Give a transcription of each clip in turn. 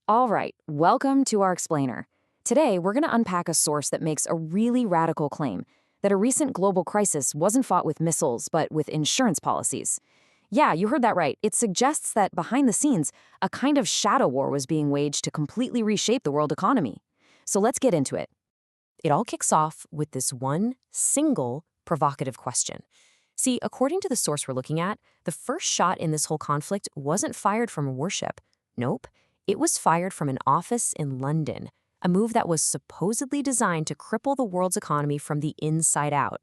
All right, welcome to our explainer. Today, we're going to unpack a source that makes a really radical claim that a recent global crisis wasn't fought with missiles, but with insurance policies. Yeah, you heard that right. It suggests that behind the scenes, a kind of shadow war was being waged to completely reshape the world economy. So let's get into it. It all kicks off with this one single provocative question. See, according to the source we're looking at, the first shot in this whole conflict wasn't fired from a warship. Nope, it was fired from an office in London, a move that was supposedly designed to cripple the world's economy from the inside out.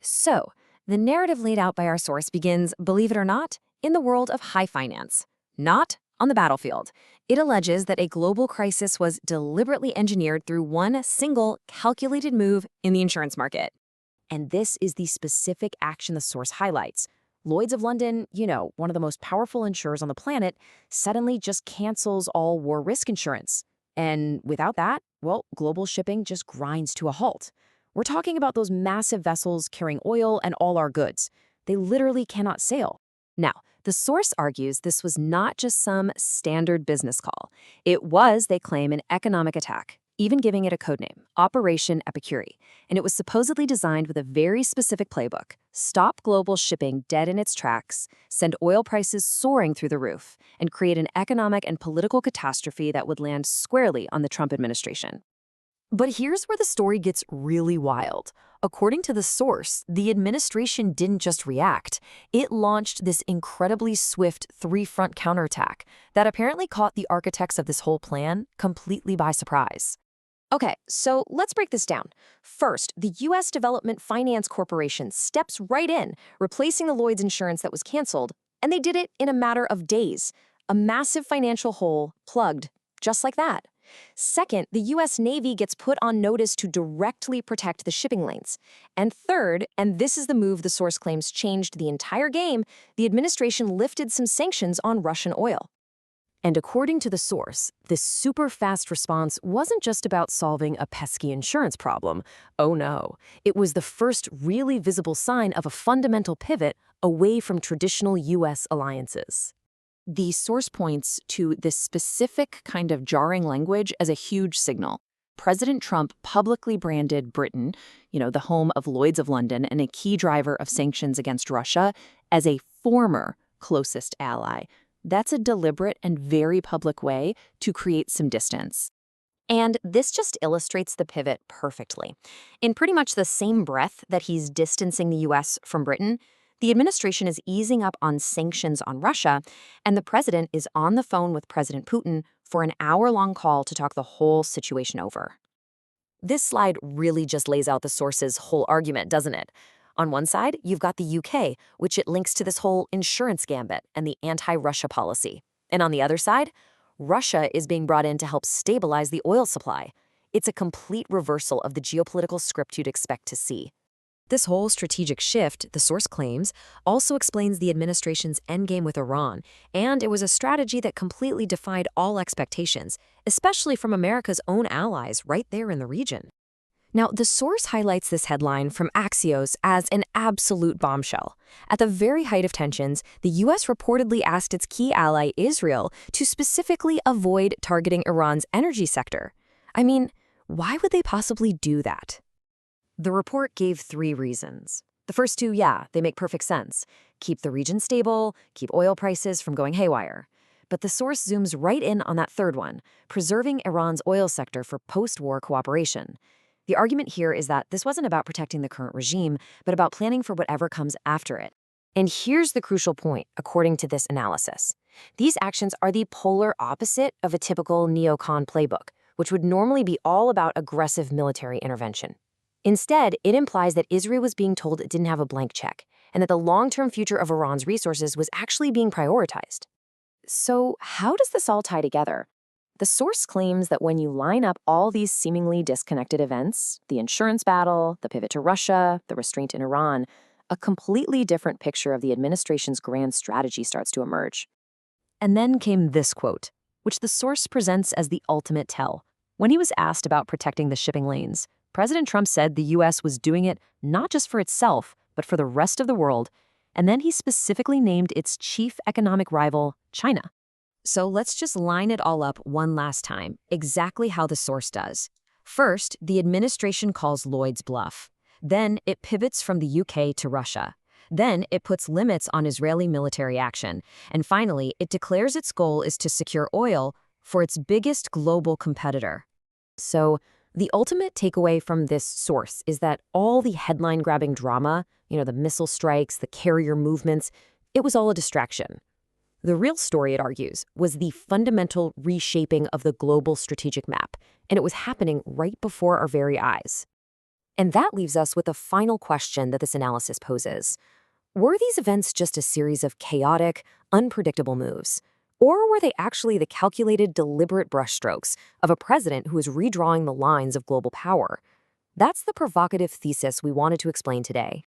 So, the narrative laid out by our source begins, believe it or not, in the world of high finance, not on the battlefield. It alleges that a global crisis was deliberately engineered through one single calculated move in the insurance market. And this is the specific action the source highlights. Lloyd's of London, one of the most powerful insurers on the planet, suddenly just cancels all war risk insurance. And without that, well, global shipping just grinds to a halt. We're talking about those massive vessels carrying oil and all our goods. They literally cannot sail. Now, the source argues this was not just some standard business call. It was, they claim, an economic attack, even giving it a codename, Operation Epicure. And it was supposedly designed with a very specific playbook: stop global shipping dead in its tracks, send oil prices soaring through the roof, and create an economic and political catastrophe that would land squarely on the Trump administration. But here's where the story gets really wild. According to the source, the administration didn't just react. It launched this incredibly swift three-front counterattack that apparently caught the architects of this whole plan completely by surprise. Okay, so let's break this down. First, the U.S. Development Finance Corporation steps right in, replacing the Lloyd's insurance that was canceled, and they did it in a matter of days. A massive financial hole plugged, just like that. Second, the U.S. Navy gets put on notice to directly protect the shipping lanes. And third, and this is the move the source claims changed the entire game, the administration lifted some sanctions on Russian oil. And according to the source, this super fast response wasn't just about solving a pesky insurance problem. Oh no, it was the first really visible sign of a fundamental pivot away from traditional U.S. alliances. The source points to this specific kind of jarring language as a huge signal. President Trump publicly branded Britain, the home of Lloyd's of London and a key driver of sanctions against Russia, as a former closest ally. That's a deliberate and very public way to create some distance. And this just illustrates the pivot perfectly. In pretty much the same breath that he's distancing the U.S. from Britain, the administration is easing up on sanctions on Russia, and the president is on the phone with President Putin for an hour-long call to talk the whole situation over. This slide really just lays out the source's whole argument, doesn't it? On one side, you've got the UK, which it links to this whole insurance gambit and the anti-Russia policy. And on the other side, Russia is being brought in to help stabilize the oil supply. It's a complete reversal of the geopolitical script you'd expect to see. This whole strategic shift, the source claims, also explains the administration's endgame with Iran, and it was a strategy that completely defied all expectations, especially from America's own allies right there in the region. Now, the source highlights this headline from Axios as an absolute bombshell. At the very height of tensions, the U.S. reportedly asked its key ally, Israel, to specifically avoid targeting Iran's energy sector. I mean, why would they possibly do that? The report gave 3 reasons. The first 2, they make perfect sense. Keep the region stable, keep oil prices from going haywire. But the source zooms right in on that third one, preserving Iran's oil sector for post-war cooperation. The argument here is that this wasn't about protecting the current regime, but about planning for whatever comes after it. And here's the crucial point, according to this analysis. These actions are the polar opposite of a typical neocon playbook, which would normally be all about aggressive military intervention. Instead, it implies that Israel was being told it didn't have a blank check, and that the long-term future of Iran's resources was actually being prioritized. So how does this all tie together? The source claims that when you line up all these seemingly disconnected events, the insurance battle, the pivot to Russia, the restraint in Iran, a completely different picture of the administration's grand strategy starts to emerge. And then came this quote, which the source presents as the ultimate tell. When he was asked about protecting the shipping lanes, President Trump said the U.S. was doing it not just for itself, but for the rest of the world, and then he specifically named its chief economic rival, China. So let's just line it all up one last time, exactly how the source does. First, the administration calls Lloyd's bluff. Then it pivots from the UK to Russia. Then it puts limits on Israeli military action. And finally, it declares its goal is to secure oil for its biggest global competitor. So the ultimate takeaway from this source is that all the headline-grabbing drama, the missile strikes, the carrier movements, it was all a distraction. The real story, it argues, was the fundamental reshaping of the global strategic map, and it was happening right before our very eyes. And that leaves us with a final question that this analysis poses. Were these events just a series of chaotic, unpredictable moves? Or were they actually the calculated, deliberate brushstrokes of a president who is redrawing the lines of global power? That's the provocative thesis we wanted to explain today.